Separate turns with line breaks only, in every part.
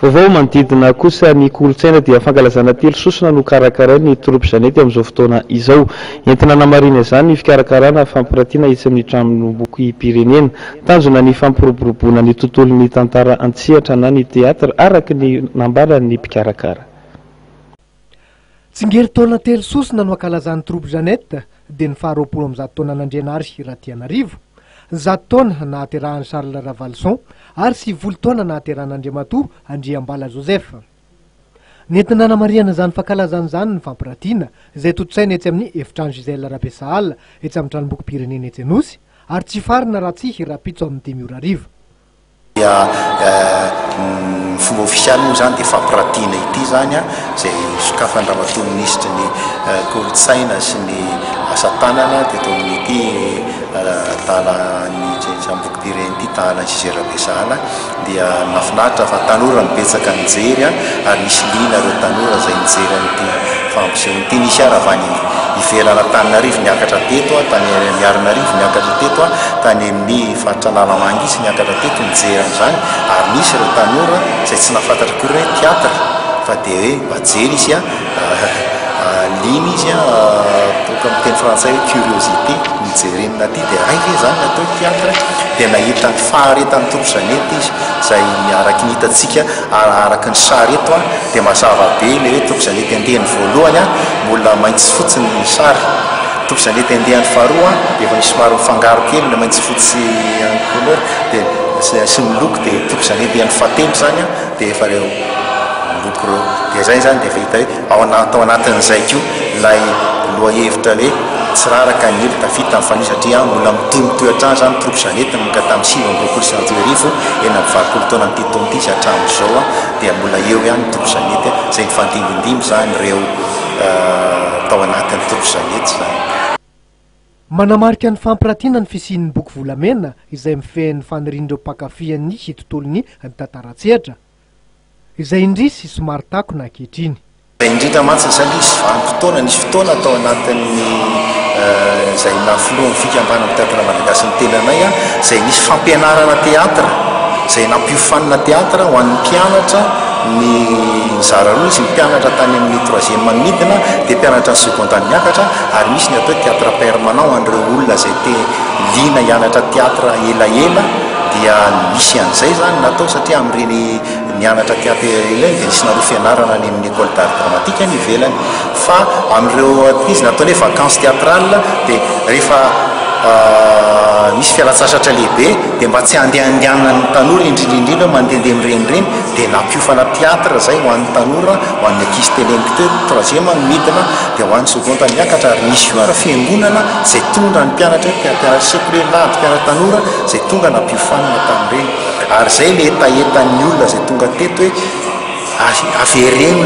Vaovao manodidina kosa ny kolontsaina dia fankalazana telo sosona no karakarainy troupy Jeannette amin'izao fotoana izao. Entina namarina izany ny fikarakarana fampiratiana etsy amin'ny tranomboky pirenena, tanjona ny fampiroboroboana ny tontolon'ny tantara an-tsehatra na ny teatra araka ny nambarany mpikarakara.
Tsingery taona telo sosona no ankalazan'ny troupy Jeannette dia ny 20 taona nandrianary raty anarivo, 100 taona nahaterahan'ny Charles Ravalson ary 90 taona nahateran'Andriamatoa Andriambala Joseph. Nentina namariana izany fankalazana izany ny fampiratiana izay totsaina etsy amin'ny efitrano Gisèle Rabesahala etsy amin'ny tranomboky pirenena etsy Anosy ary tsy farina raha tsy rapitso amin'ny 10:00
dia fomba ofisialy moa zany dia fampiratiana ity zany zay sokafan'ny ramatoa ministra ny kolotsaina sy ny asa tanana teto amin'ity talan'ny tranomboky pirenena ity talan'ny Gisèle Rabesahala dia mahafinaritra fa tanora mibetsaka mijery ary misy lina ireo tanora zay mijery an'ity fampisehoana ity. Nisy aravany ivelana Antananarivo niakatra teto, tany Miarinarivo niakatra teto, tany amin'ny faritra Lalamangisy niakatra teto mijery an'izany ary misy ireo tanora zay tsy nafantatra kory hoe teatra fa dia hoe majery izy lina izy toka amin'ny teny frantsay hoe curiosité mijerenina aty dia raika zany natao teatra dia nahita ny faharetan'ny troupy Jeannette izy zay araky ny hitantsika araky ny sary eto dia mazava be ilay hoe troupy Jeannette andehany voalohany mbola maitso fotsy ny sary, troupy Jeannette andehany faharoa dia efa misy somary mifangaro kely na maitso fotsy en couleur dia sy miloko dia troupy Jeannette andehany fahatelo zany dia efa reo miloko reo dia zay zany dia efa hita hoe ao anatin'izay koa ilay lohahevitra hoe tsy raraka ny elo tafita amin'ny fanoy satria mbola mitohitoehatrany zany troupy Jeannette manka tamin'ny 2020 eny amin'ny 20 taona ny taona ity hatramin'izao dia mbola eo ihany troupy Jeannette zay mifandimbindimby zany ireo tao anatin'ny troupy Jeannette zany.
Manamarika ny fampiratiana ny fisian'ny boky volamena izay mifehin'ny fanirian'ireo mpankafy ny tontolon'ny tantara-tsehatra izay indrisy somary takona ankehitriny.
Indrindra mantsy zany nisy vanim-potoana nisy fotoana atao anatin'ny zay nafoloan'ny fikambana amin'ny teatra malagasy ny telanay zay nisy fampianarana teatra zay nampiofanina teatra ho an'ny mpianatra ny zara roa izy mpianatra tany amin'ny 3e midina dia mpianatra ny secondany miakatra ary misy ny atao teatra permanent an'ireo olona zay te lina hianatra teatra elaela dia misy an'izay zany natao satria amin'ireny nianatra teatra elaela dia nisy naroa fianarana any amin'ny école d'art dramatique ny ivelany fa amin'ireo izy natao hoe vacances théâtrales dia rehefa misy fialatsasatra lehibe dia mba tsy andehandehanana ny tanora indrindrindrindra mandehandeha amin'ireny dia nampiofana teatra zay ho an'ny tanora ho an'ny ankizy teleniko teo 3e midina dia ho an'ny seconde miakatra ary misy io ara fiangonana zay tonga ny mpianatra mpianatra sekolelady mpianatra tanora zay tonga nampiofanana tamin'ireny ary zay le etaetan'ny olona zay tonga teto hoe avereny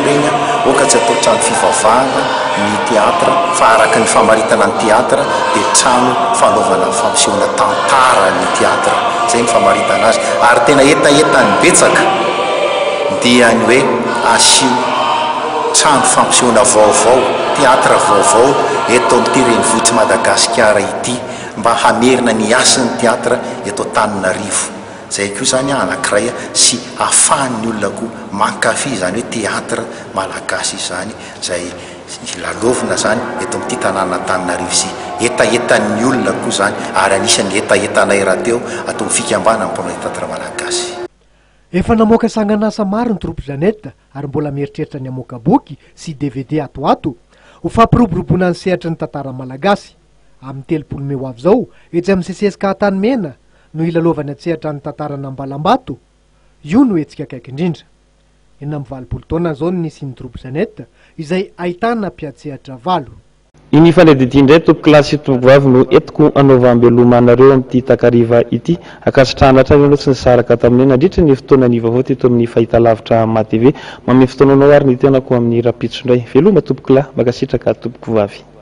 reny oka tsy atao trano fivavahana ny teatra fa araka ny famaritana ny teatra dia trano fanaovana fampisehoana tantara ny teatra zay ny famaritana azy ary tena etaetany betsaka dia ny hoe asio trano fampisehoana vaovao teatra vaovao eto amin'ity renivohitsy Madagasikara ity mba hamerina ny asan'ny teatra eto Antananarivo. Zay koa zany anankiray sy ahafahan'ny olona koa mankafy zany hoe teatra malagasy zany zay lalovina zany eto amin'ity tanàna Antananarivo sy etaetan'ny olona koa zany ary anisan'ny etaetanay raha teo atao fikambana amin'ny mponay teatra malagasy.
Efa namoaka sangan'asa maro ny troupy Jeannette ary mbola mieritreritra ny amoaka boky sy DVD atoato ho fampiroboroboana ny sehatra ny tantara malagasy amin'ny 30 Meo avy zao etsy amin'ny sesesika Antanimena no ilalovany atsehatra ny tantara n'Ambalambato io no hetsika akaiky indrindra. Eny amin'ny 20 taona zao ny nisy ny troupy Jeannette izay ahitana mpiatsehatra 8.
Iny fanedity indray tompo-kilasy tompovavy no entiko anaova ambelomanareo amin'ity takariva ity akasitrahana hatrany tsy nisaraka tamin'ny nandritra ny fotoana ny vaovao teto amin'ny fahitalavitra MATV mame fotoananao ary ny tenako amin'ny rapitso indray veloma tompokilahy makasitraka tompokovavy.